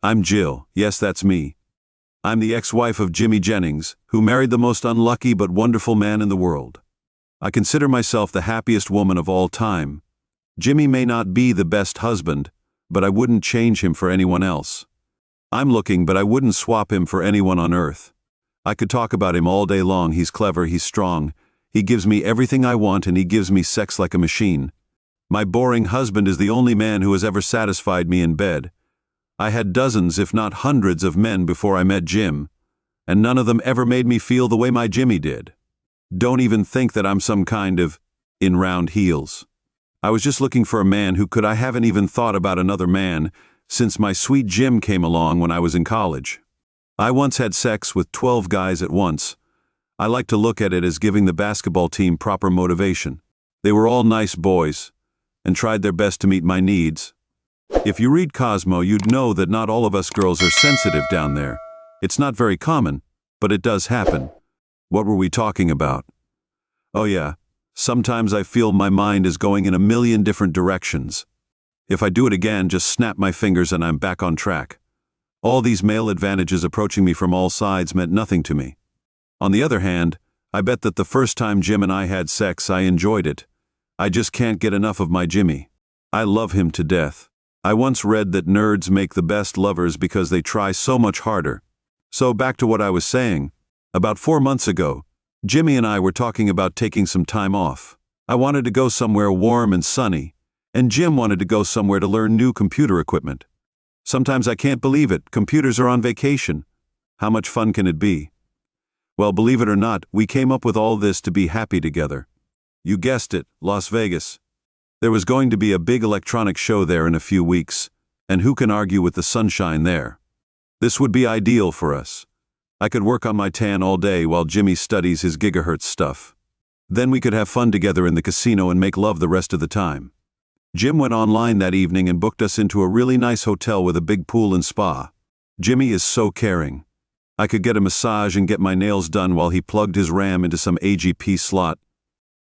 I'm Jill. Yes, that's me. I'm the ex-wife of Jimmy Jennings, who married the most unlucky but wonderful man in the world. I consider myself the happiest woman of all time. Jimmy may not be the best husband, but I wouldn't change him for anyone else. I'm looking, but I wouldn't swap him for anyone on earth. I could talk about him all day long. He's clever, he's strong. He gives me everything I want, and he gives me sex like a machine. My boring husband is the only man who has ever satisfied me in bed. I had dozens, if not hundreds, of men before I met Jim, and none of them ever made me feel the way my Jimmy did. Don't even think that I'm some kind of in round heels. I was just looking for a man who could. I haven't even thought about another man since my sweet Jim came along when I was in college. I once had sex with 12 guys at once. I like to look at it as giving the basketball team proper motivation. They were all nice boys and tried their best to meet my needs. If you read Cosmo, you'd know that not all of us girls are sensitive down there. It's not very common, but it does happen. What were we talking about? Oh yeah, sometimes I feel my mind is going in a million different directions. If I do it again, just snap my fingers and I'm back on track. All these male advantages approaching me from all sides meant nothing to me. On the other hand, I bet that the first time Jim and I had sex, I enjoyed it. I just can't get enough of my Jimmy. I love him to death. I once read that nerds make the best lovers because they try so much harder. So back to what I was saying. About 4 months ago, Jimmy and I were talking about taking some time off. I wanted to go somewhere warm and sunny, and Jim wanted to go somewhere to learn new computer equipment. Sometimes I can't believe it. Computers are on vacation. How much fun can it be? Well, believe it or not, we came up with all this to be happy together. You guessed it, Las Vegas. There was going to be a big electronic show there in a few weeks, and who can argue with the sunshine there? This would be ideal for us. I could work on my tan all day while Jimmy studies his gigahertz stuff. Then we could have fun together in the casino and make love the rest of the time. Jim went online that evening and booked us into a really nice hotel with a big pool and spa. Jimmy is so caring. I could get a massage and get my nails done while he plugged his RAM into some AGP slot.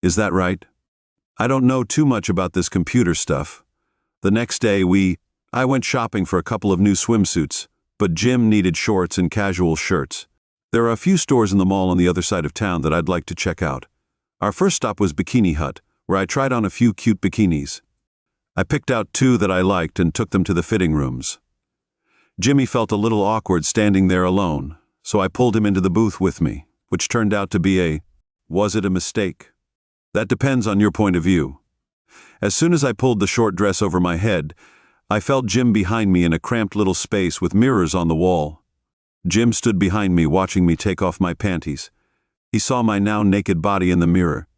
Is that right? I don't know too much about this computer stuff. The next day I went shopping for a couple of new swimsuits, but Jim needed shorts and casual shirts. There are a few stores in the mall on the other side of town that I'd like to check out. Our first stop was Bikini Hut, where I tried on a few cute bikinis. I picked out 2 that I liked and took them to the fitting rooms. Jimmy felt a little awkward standing there alone, so I pulled him into the booth with me, which turned out to be was it a mistake? That depends on your point of view. As soon as I pulled the short dress over my head, I felt Jim behind me in a cramped little space with mirrors on the wall. Jim stood behind me watching me take off my panties. He saw my now naked body in the mirror.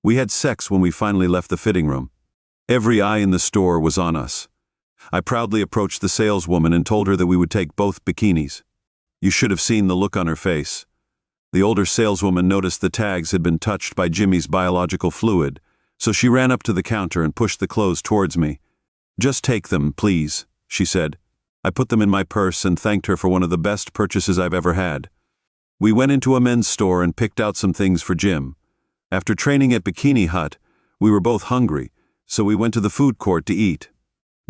We had sex when we finally left the fitting room. Every eye in the store was on us. I proudly approached the saleswoman and told her that we would take both bikinis. You should have seen the look on her face. The older saleswoman noticed the tags had been touched by Jimmy's biological fluid, so she ran up to the counter and pushed the clothes towards me. "Just take them, please," she said. I put them in my purse and thanked her for one of the best purchases I've ever had. We went into a men's store and picked out some things for Jim. After training at Bikini Hut, we were both hungry, so we went to the food court to eat.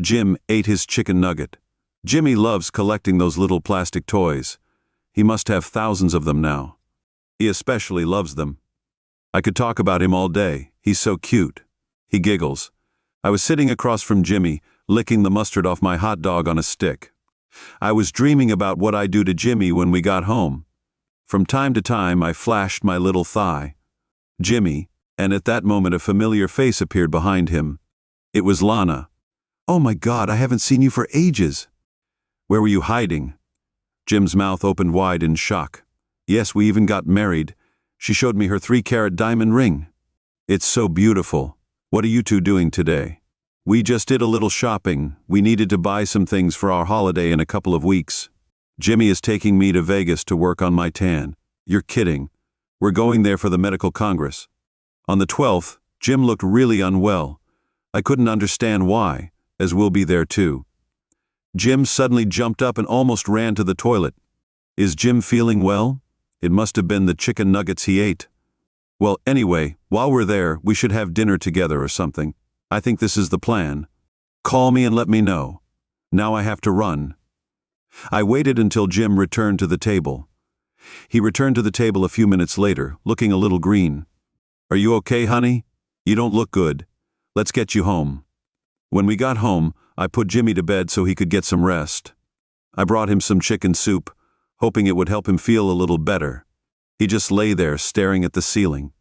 Jim ate his chicken nugget. Jimmy loves collecting those little plastic toys. He must have thousands of them now. He especially loves them. I could talk about him all day. He's so cute. He giggles. I was sitting across from Jimmy, licking the mustard off my hot dog on a stick. I was dreaming about what I'd do to Jimmy when we got home. From time to time, I flashed my little thigh. Jimmy, and at that moment a familiar face appeared behind him. It was Lana. "Oh my God, I haven't seen you for ages." "Where were you hiding?" Jim's mouth opened wide in shock. "Yes, we even got married. She showed me her 3-carat diamond ring." "It's so beautiful. What are you two doing today?" "We just did a little shopping. We needed to buy some things for our holiday in a couple of weeks. Jimmy is taking me to Vegas to work on my tan." "You're kidding. We're going there for the medical congress." On the 12th, Jim looked really unwell. I couldn't understand why, as we'll be there too. Jim suddenly jumped up and almost ran to the toilet. Is Jim feeling well? It must have been the chicken nuggets he ate. Well, anyway, while we're there, we should have dinner together or something. I think this is the plan. Call me and let me know. Now I have to run. I waited until Jim returned to the table. He returned to the table a few minutes later, looking a little green. "Are you okay, honey? You don't look good. Let's get you home." When we got home, I put Jimmy to bed so he could get some rest. I brought him some chicken soup, hoping it would help him feel a little better. He just lay there staring at the ceiling.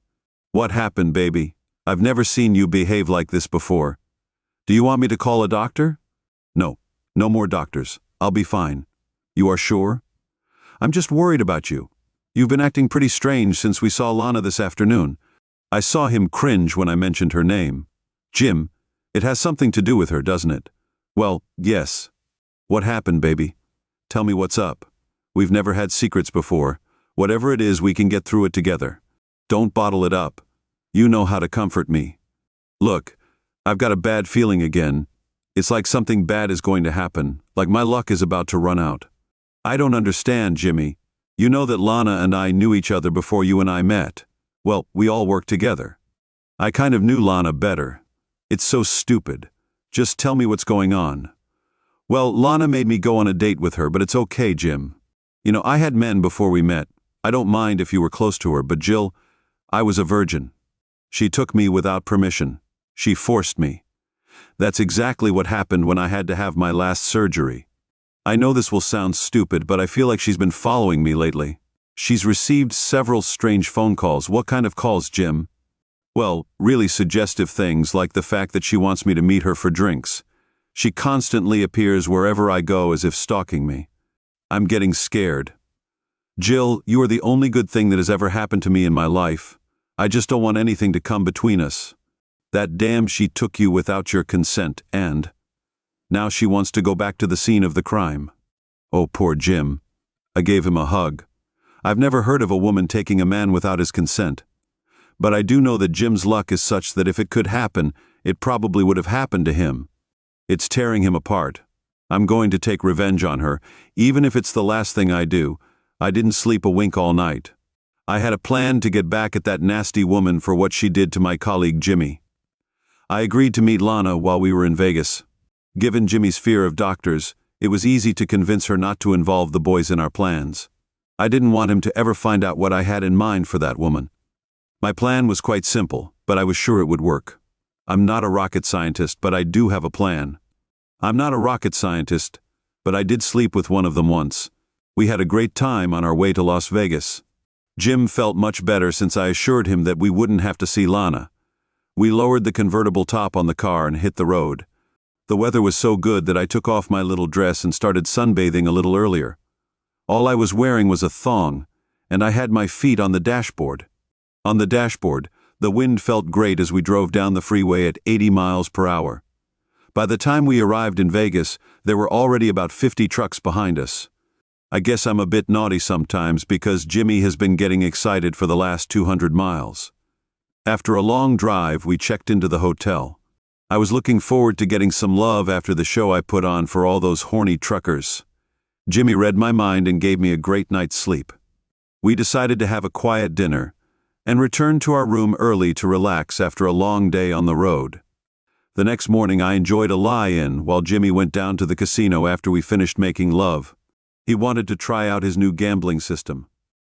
"What happened, baby? I've never seen you behave like this before. Do you want me to call a doctor?" "No, no more doctors. I'll be fine." "You are sure?" "I'm just worried about you. You've been acting pretty strange since we saw Lana this afternoon." I saw him cringe when I mentioned her name. "Jim, it has something to do with her, doesn't it?" "Well, yes." "What happened, baby? Tell me what's up. We've never had secrets before. Whatever it is, we can get through it together. Don't bottle it up. You know how to comfort me." "Look, I've got a bad feeling again. It's like something bad is going to happen, like my luck is about to run out." "I don't understand, Jimmy. You know that Lana and I knew each other before you and I met. Well, we all worked together. I kind of knew Lana better. It's so stupid. Just tell me what's going on." "Well, Lana made me go on a date with her, but it's okay, Jim. You know, I had men before we met. I don't mind if you were close to her, but Jill, I was a virgin. She took me without permission. She forced me. That's exactly what happened when I had to have my last surgery. I know this will sound stupid, but I feel like she's been following me lately. She's received several strange phone calls." "What kind of calls, Jim?" "Well, really suggestive things like the fact that she wants me to meet her for drinks. She constantly appears wherever I go as if stalking me. I'm getting scared. Jill, you are the only good thing that has ever happened to me in my life. I just don't want anything to come between us. That damn she took you without your consent, and now she wants to go back to the scene of the crime." Oh, poor Jim. I gave him a hug. I've never heard of a woman taking a man without his consent. But I do know that Jim's luck is such that if it could happen, it probably would have happened to him. It's tearing him apart. I'm going to take revenge on her, even if it's the last thing I do. I didn't sleep a wink all night. I had a plan to get back at that nasty woman for what she did to my colleague Jimmy. I agreed to meet Lana while we were in Vegas. Given Jimmy's fear of doctors, it was easy to convince her not to involve the boys in our plans. I didn't want him to ever find out what I had in mind for that woman. My plan was quite simple, but I was sure it would work. I'm not a rocket scientist, but I do have a plan. I'm not a rocket scientist, but I did sleep with one of them once. We had a great time on our way to Las Vegas. Jim felt much better since I assured him that we wouldn't have to see Lana. We lowered the convertible top on the car and hit the road. The weather was so good that I took off my little dress and started sunbathing a little earlier. All I was wearing was a thong, and I had my feet on the dashboard. On the dashboard, the wind felt great as we drove down the freeway at 80 miles per hour. By the time we arrived in Vegas, there were already about 50 trucks behind us. I guess I'm a bit naughty sometimes because Jimmy has been getting excited for the last 200 miles. After a long drive, we checked into the hotel. I was looking forward to getting some love after the show I put on for all those horny truckers. Jimmy read my mind and gave me a great night's sleep. We decided to have a quiet dinner and returned to our room early to relax after a long day on the road. The next morning I enjoyed a lie-in while Jimmy went down to the casino after we finished making love. He wanted to try out his new gambling system.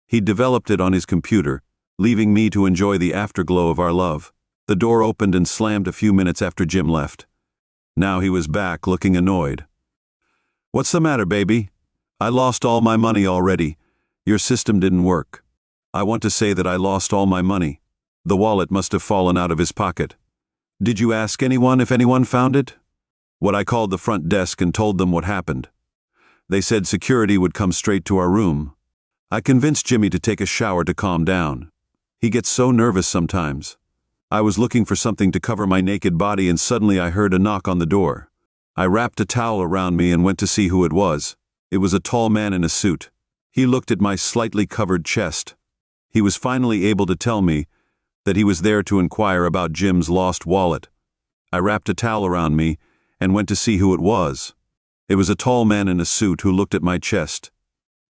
He developed it on his computer, leaving me to enjoy the afterglow of our love. The door opened and slammed a few minutes after Jim left. Now he was back, looking annoyed. "What's the matter, baby? I lost all my money already. Your system didn't work." "I want to say that I lost all my money. The wallet must have fallen out of his pocket." "Did you ask anyone if anyone found it?" "What I called the front desk and told them what happened. They said security would come straight to our room. I convinced Jimmy to take a shower to calm down. He gets so nervous sometimes. I was looking for something to cover my naked body and suddenly I heard a knock on the door. I wrapped a towel around me and went to see who it was. It was a tall man in a suit. He looked at my slightly covered chest. He was finally able to tell me that he was there to inquire about Jim's lost wallet. I wrapped a towel around me and went to see who it was. It was a tall man in a suit who looked at my chest.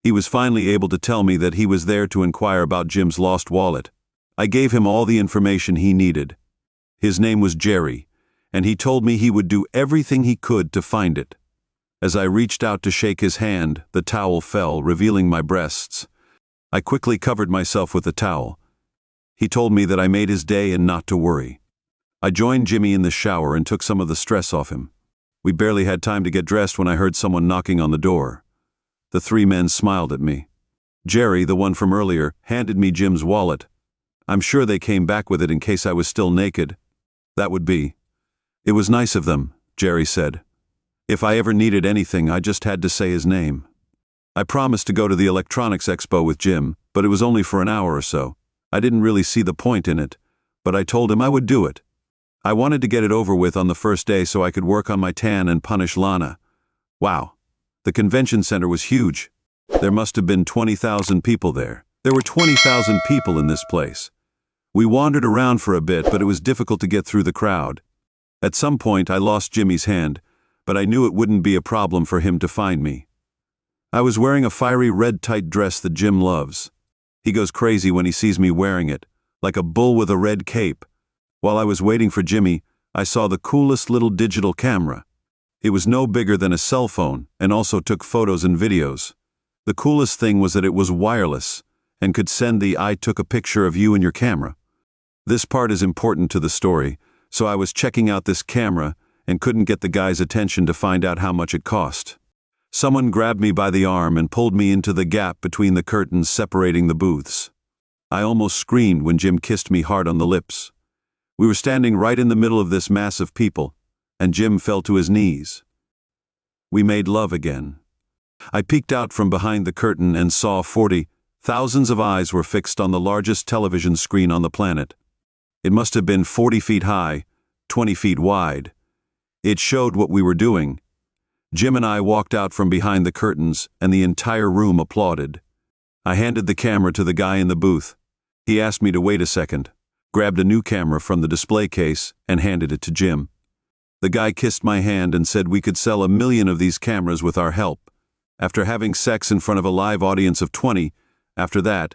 He was finally able to tell me that he was there to inquire about Jim's lost wallet. I gave him all the information he needed. His name was Jerry, and he told me he would do everything he could to find it. As I reached out to shake his hand, the towel fell, revealing my breasts. I quickly covered myself with the towel. He told me that I made his day and not to worry. I joined Jimmy in the shower and took some of the stress off him. We barely had time to get dressed when I heard someone knocking on the door. The three men smiled at me. Jerry, the one from earlier, handed me Jim's wallet. I'm sure they came back with it in case I was still naked. That would be. It was nice of them, Jerry said. If I ever needed anything, I just had to say his name. I promised to go to the electronics expo with Jim, but it was only for an hour or so. I didn't really see the point in it, but I told him I would do it. I wanted to get it over with on the first day so I could work on my tan and punish Lana. Wow. The convention center was huge. There must have been 20,000 people there. There were 20,000 people in this place. We wandered around for a bit, but it was difficult to get through the crowd. At some point, I lost Jimmy's hand, but I knew it wouldn't be a problem for him to find me. I was wearing a fiery red tight dress that Jim loves. He goes crazy when he sees me wearing it, like a bull with a red cape. While I was waiting for Jimmy, I saw the coolest little digital camera. It was no bigger than a cell phone and also took photos and videos. The coolest thing was that it was wireless and could send the "I took a picture of you" in your camera. This part is important to the story, so I was checking out this camera and couldn't get the guy's attention to find out how much it cost. Someone grabbed me by the arm and pulled me into the gap between the curtains separating the booths. I almost screamed when Jim kissed me hard on the lips. We were standing right in the middle of this mass of people, and Jim fell to his knees. We made love again. I peeked out from behind the curtain and saw thousands of eyes were fixed on the largest television screen on the planet. It must have been 40 feet high, 20 feet wide. It showed what we were doing. Jim and I walked out from behind the curtains, and the entire room applauded. I handed the camera to the guy in the booth. He asked me to wait a second, grabbed a new camera from the display case, and handed it to Jim. The guy kissed my hand and said we could sell 1 million of these cameras with our help. After having sex in front of a live audience of 20, after that,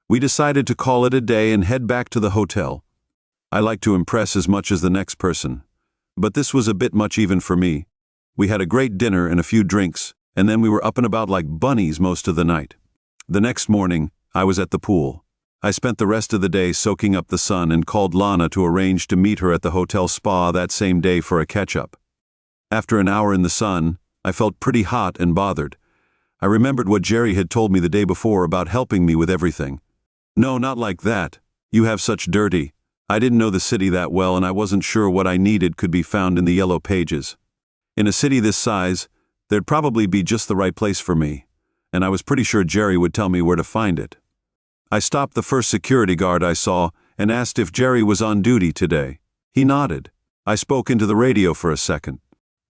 we decided to call it a day and head back to the hotel. I like to impress as much as the next person, but this was a bit much even for me. We had a great dinner and a few drinks, and then we were up and about like bunnies most of the night. The next morning, I was at the pool. I spent the rest of the day soaking up the sun and called Lana to arrange to meet her at the hotel spa that same day for a catch-up. After an hour in the sun, I felt pretty hot and bothered. I remembered what Jerry had told me the day before about helping me with everything. No, not like that. You have such dirty. I didn't know the city that well, and I wasn't sure what I needed could be found in the yellow pages. In a city this size, there'd probably be just the right place for me, and I was pretty sure Jerry would tell me where to find it. I stopped the first security guard I saw and asked if Jerry was on duty today. He nodded. I spoke into the radio for a second.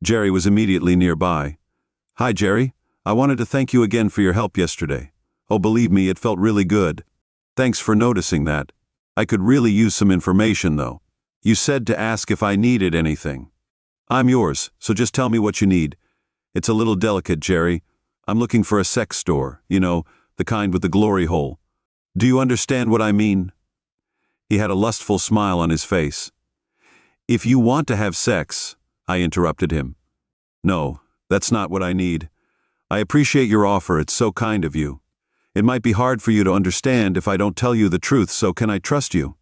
Jerry was immediately nearby. "Hi, Jerry. I wanted to thank you again for your help yesterday. Oh, believe me, it felt really good. Thanks for noticing that. I could really use some information, though. You said to ask if I needed anything. I'm yours, so just tell me what you need. It's a little delicate, Jerry. I'm looking for a sex store, you know, the kind with the glory hole. Do you understand what I mean?" He had a lustful smile on his face. "If you want to have sex," I interrupted him. "No, that's not what I need. I appreciate your offer, it's so kind of you. It might be hard for you to understand if I don't tell you the truth, so can I trust you?"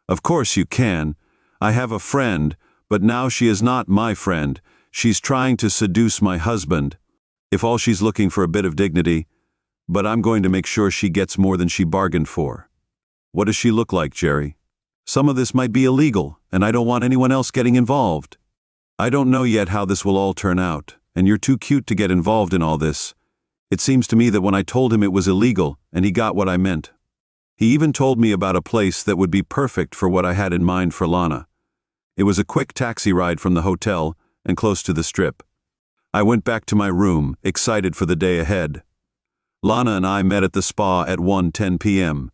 "Of course you can. I have a friend, but now she is not my friend. She's trying to seduce my husband. If all she's looking for a bit of dignity, but I'm going to make sure she gets more than she bargained for." "What does she look like, Jerry?" "Some of this might be illegal, and I don't want anyone else getting involved. I don't know yet how this will all turn out, and you're too cute to get involved in all this. It seems to me that when I told him it was illegal, and he got what I meant. He even told me about a place that would be perfect for what I had in mind for Lana. It was a quick taxi ride from the hotel and close to the strip. I went back to my room, excited for the day ahead. Lana and I met at the spa at 1:10 p.m.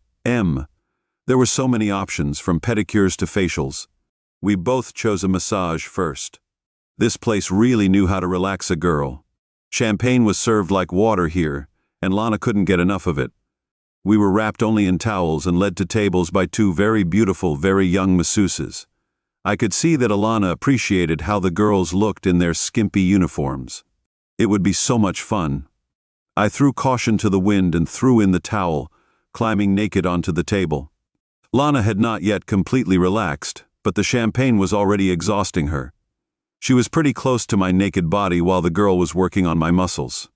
There were so many options, from pedicures to facials. We both chose a massage first. This place really knew how to relax a girl. Champagne was served like water here, and Lana couldn't get enough of it. We were wrapped only in towels and led to tables by two very beautiful, very young masseuses. I could see that Alana appreciated how the girls looked in their skimpy uniforms. It would be so much fun. I threw caution to the wind and threw in the towel, climbing naked onto the table. Lana had not yet completely relaxed, but the champagne was already exhausting her. She was pretty close to my naked body while the girl was working on my muscles.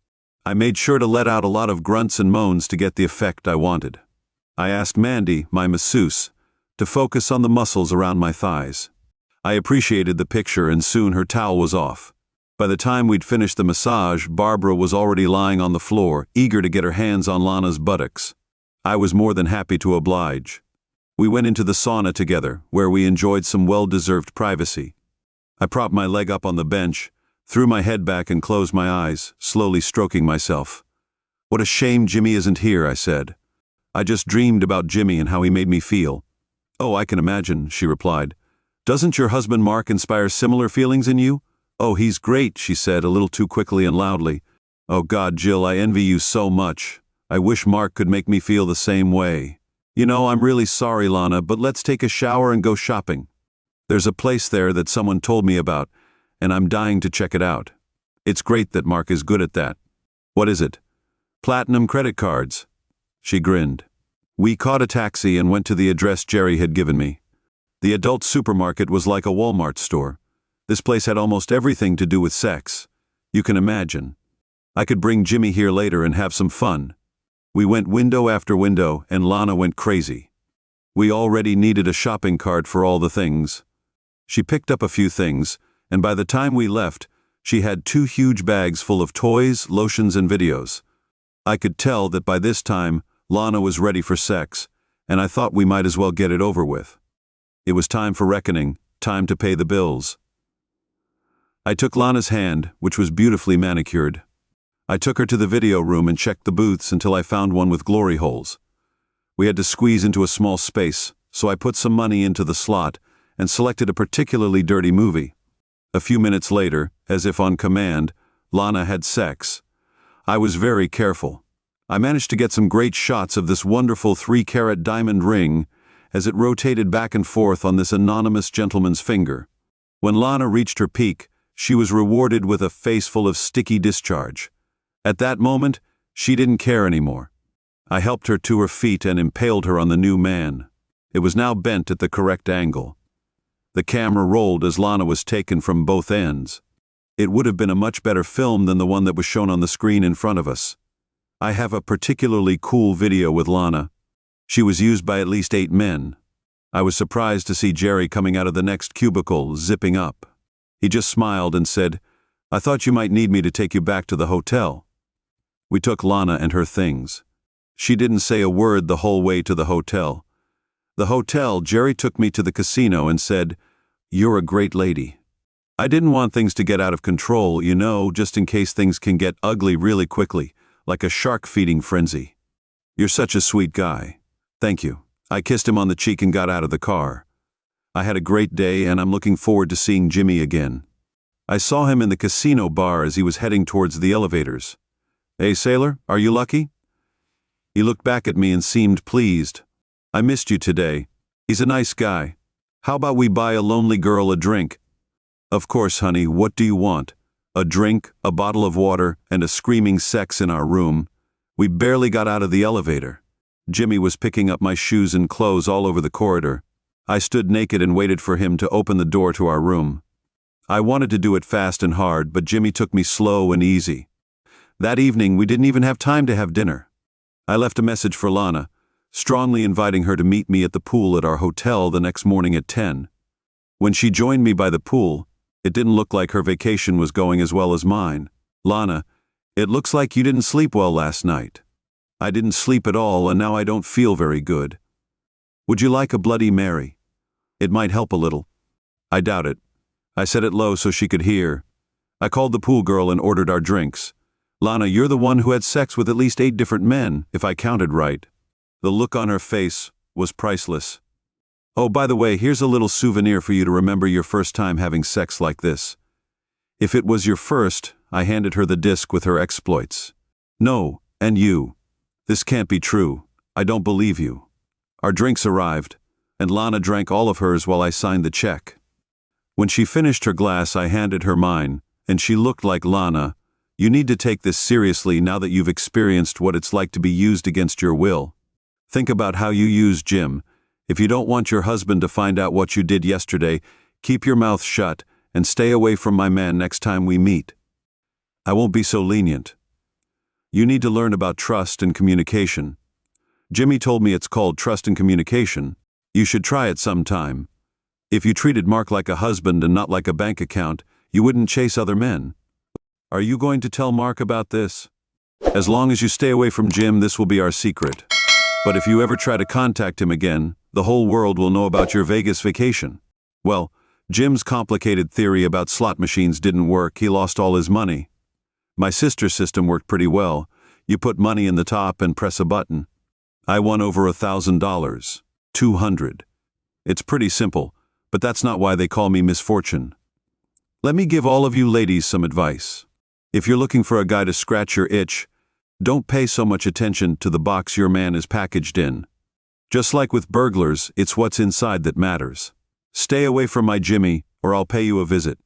I made sure to let out a lot of grunts and moans to get the effect I wanted. I asked Mandy, my masseuse, to focus on the muscles around my thighs. I appreciated the picture, and soon her towel was off. By the time we'd finished the massage, Barbara was already lying on the floor, eager to get her hands on Lana's buttocks. I was more than happy to oblige. We went into the sauna together, where we enjoyed some well-deserved privacy. I propped my leg up on the bench, threw my head back and closed my eyes, slowly stroking myself. "What a shame Jimmy isn't here," I said. "I just dreamed about Jimmy and how he made me feel." "Oh, I can imagine," she replied. "Doesn't your husband Mark inspire similar feelings in you?" "Oh, he's great," she said, a little too quickly and loudly. "Oh God, Jill, I envy you so much. I wish Mark could make me feel the same way. You know, I'm really sorry, Lana, but let's take a shower and go shopping. There's a place there that someone told me about, and I'm dying to check it out. It's great that Mark is good at that." "What is it?" "Platinum credit cards." She grinned. We caught a taxi and went to the address Jerry had given me. The adult supermarket was like a Walmart store. This place had almost everything to do with sex. You can imagine. I could bring Jimmy here later and have some fun. We went window after window, and Lana went crazy. We already needed a shopping cart for all the things. She picked up a few things, and by the time we left, she had 2 huge bags full of toys, lotions, and videos. I could tell that by this time, Lana was ready for sex, and I thought we might as well get it over with. It was time for reckoning, time to pay the bills. I took Lana's hand, which was beautifully manicured. I took her to the video room and checked the booths until I found one with glory holes. We had to squeeze into a small space, so I put some money into the slot and selected a particularly dirty movie. A few minutes later, as if on command, Lana had sex. I was very careful. I managed to get some great shots of this wonderful 3-carat diamond ring as it rotated back and forth on this anonymous gentleman's finger. When Lana reached her peak, she was rewarded with a face full of sticky discharge. At that moment, she didn't care anymore. I helped her to her feet and impaled her on the new man. It was now bent at the correct angle. The camera rolled as Lana was taken from both ends. It would have been a much better film than the one that was shown on the screen in front of us. I have a particularly cool video with Lana. She was used by at least 8 men. I was surprised to see Jerry coming out of the next cubicle, zipping up. He just smiled and said, "I thought you might need me to take you back to the hotel." We took Lana and her things. She didn't say a word the whole way to the hotel. The hotel, Jerry took me to the casino and said, "You're a great lady." I didn't want things to get out of control, you know, just in case things can get ugly really quickly, like a shark-feeding frenzy. "You're such a sweet guy." "Thank you." I kissed him on the cheek and got out of the car. I had a great day, and I'm looking forward to seeing Jimmy again. I saw him in the casino bar as he was heading towards the elevators. "Hey, sailor, are you lucky?" He looked back at me and seemed pleased. "I missed you today. He's a nice guy. How about we buy a lonely girl a drink?" "Of course, honey, what do you want? A drink, a bottle of water, and a screaming sex in our room." We barely got out of the elevator. Jimmy was picking up my shoes and clothes all over the corridor. I stood naked and waited for him to open the door to our room. I wanted to do it fast and hard, but Jimmy took me slow and easy. That evening, we didn't even have time to have dinner. I left a message for Lana, strongly inviting her to meet me at the pool at our hotel the next morning at 10. When she joined me by the pool, it didn't look like her vacation was going as well as mine. "Lana, it looks like you didn't sleep well last night." "I didn't sleep at all, and now I don't feel very good. Would you like a Bloody Mary? It might help a little." "I doubt it." I said it low so she could hear. I called the pool girl and ordered our drinks. "Lana, you're the one who had sex with at least 8 different men, if I counted right." The look on her face was priceless. "Oh, by the way, here's a little souvenir for you to remember your first time having sex like this." If it was your first, I handed her the disc with her exploits. "No, and you. This can't be true. I don't believe you." Our drinks arrived, and Lana drank all of hers while I signed the check. When she finished her glass, I handed her mine, and she looked like Lana, You need to take this seriously now that you've experienced what it's like to be used against your will. Think about how you used Jim. If you don't want your husband to find out what you did yesterday, keep your mouth shut and stay away from my man next time we meet. I won't be so lenient. You need to learn about trust and communication. Jimmy told me it's called trust and communication. You should try it sometime. If you treated Mark like a husband and not like a bank account, you wouldn't chase other men. Are you going to tell Mark about this? As long as you stay away from Jim, this will be our secret. But if you ever try to contact him again, the whole world will know about your Vegas vacation. Well, Jim's complicated theory about slot machines didn't work. He lost all his money. My sister's system worked pretty well. You put money in the top and press a button. I won over $1,000. 200. It's pretty simple, but that's not why they call me Misfortune. Let me give all of you ladies some advice. If you're looking for a guy to scratch your itch, don't pay so much attention to the box your man is packaged in. Just like with burglars, it's what's inside that matters. Stay away from my Jimmy, or I'll pay you a visit.